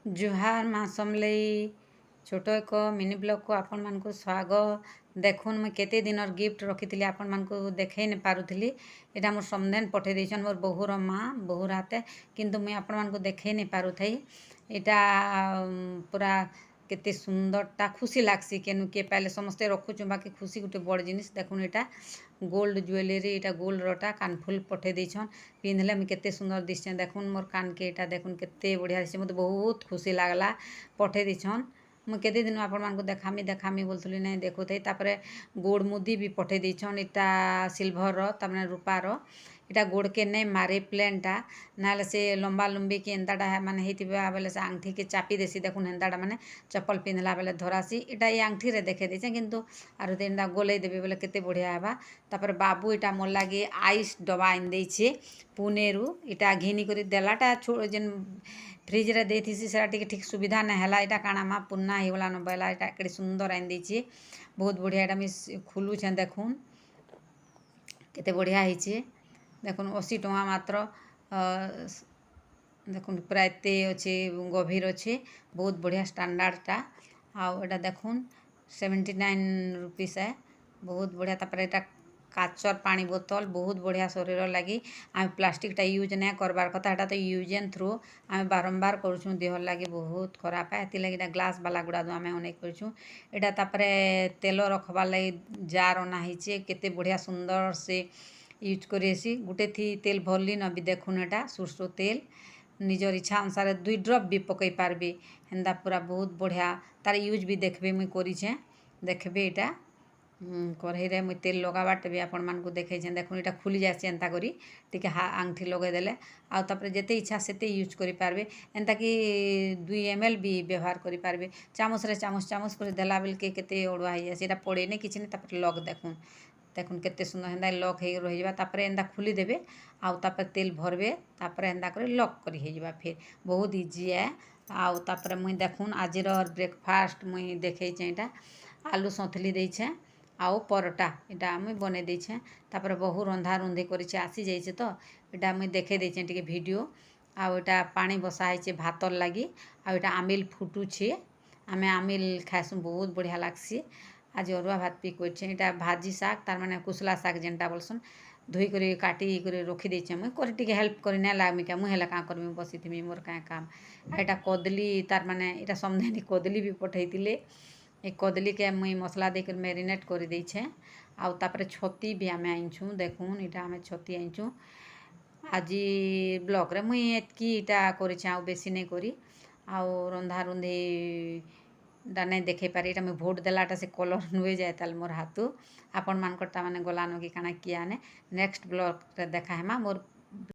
जुहार माँ समलई छोट एक मिनी ब्लॉग को आपण मान को स्वागत। देखुन मुझे केते दिनर गिफ्ट रखी आपण मान को देखे नहीं पारुथली। एटा मोर समदेन पठे देछन मोर बहुर माँ बहुर हाथे किंतु मुझे आपण मान को देखे नहीं पारुथई। एटा पूरा केते सुंदरटा खुशी लागसी केनु के पाले समस्ते रखुछु बाकी खुशी गुटे बड़ जिनिस। देखुन एटा गोल्ड ज्वेलरी एटा गोल्ड रटा कानफुल पठे देछन पिंधले मुझे केते सुंदर दिसछे। देखुन मोर कान के एटा देखुन केते बढ़िया दिसछे मते बहुत खुशी लागला पठे देछन। मुझे केते दिन आपण मान को देखामी बोलथुली नहीं देखुथई। तापरे गोड़ मुदी भी पठे देछन एटा सिल्वर रो तामने रूपा रो एटा गोड़ के नहीं मारे प्लेनटा नाले से लंबा लंबी की एंताटा है माने हेतिबा बेले से आंगठी के चापी देसी देखुन एंताटा माने चप्पल पिंधला बेले धरासी एटा ये आंगठी रे देखे देछे किंतु आरो देंदा गोले देबे बेले केते बढ़िया हेबा। तापर बाबू एटा मोर लागे आइस डबा आइन देछे पुनेरु एटा घिनी करी देलाटा जेन फ्रिज रे देथिसी सेटा टिके ठीक सुविधा ना हला एटा काना मा पुन्ना हिवला न बेला एटा केडे सुंदर आइन देछे बहुत बढ़िया एटा मी खुलु छे देखुन केते बढ़िया हिचे देखुन 80 टଙ୍କା मात्र देखुन प्राय एते अच्छे गभीर अच्छे बहुत बढ़िया स्टैंडर्डटा आउ एटा देखुन 79 रुपीस है बहुत बढ़िया। तापर एटा काचर पानी बोतल बहुत बढ़िया शरीर लगी आम प्लास्टिकटा यूज नहीं करबार कथा एटा तो यूज एंड थ्रो आम बारंबार करूँ देहर लगी बहुत खराब है हेती लगी ग्लास वाला गुड़ा दो आम अनेक करूँ एटा तापरे तेल रखबार लगी जार अना हिचे केते बढ़िया सुंदर से यूज करेसी गुटे थी तेल भरली न भी देखुन एटा सुरसो तेल निजर इच्छा अनुसार 2 ड्रप भी पकई पारबे हेन्दा पूरा बहुत बढ़िया तार यूज भी देखबे मुई करिछे देखबे एटा कढ़ई रे मुई तेल लगाबाटे भी आपण मान को देखै छे देखुन एटा खुली जासी एंता करी टिके आंगठी लगे देले आ तापर जेते इच्छा सेते यूज करि पारबे एंता कि 2 ml भी व्यवहार करि पारबे चामच रे चामच कर देला बेल के केते ओडवा है सेटा पड़े ने किछ ने तापर लग देखुन देखुन केते सुंदर हेन्दा लक हे रहि जाबा तापर एंदा खुली देबे आउ तापर तेल भरबे तापर एंदा करे लक करि हे जाबा फिर बहुत इजी है। आउ तापर मुई देखुन आजिर ब्रेकफास्ट मुई देखै छे एटा आलू सौथली दै छे आउ परोटा एटा मुई बने दै छे तापर बहु रंधा रुंधी करि छे आसी जाई छे तो एटा मुई देखे दै छे टिके वीडियो आउ एटा पानी बसा है छे भातर लागी आउ एटा आमिल फुटू छे आमे आमिल खाइसु बहुत बढ़िया लागसी आज अरुआ भात पी कर एटा भाजी शाग तार माने कुसला शाग जेनटा बोलसन धोई कर काटी कर रखी देछे मुई कर टिके हेल्प करी ना लागमी क्या मुई हेला का करमी बसी थी मोर का काम एटा कदली तार माने एटा समझेनी कदली भी पठैतिले ए कदली के मुई मसला देकर मैरिनेट कर दै छे आउ तापर छती भी आमे आइछु देखुन एटा आमे छती आइछु आज ब्लॉग रे मुई एतकी एटा करि छे आउ बेसी नहीं करी आउ रंधा रुंधी डा नहीं देखे पारे एटा मैं भोट देलाटा से कलर नुए जाए ताल मोर हाथू आपण मानकटा माने गलानो कि काना किया ने नेक्स्ट ब्लॉग रे देखा हेमा मोर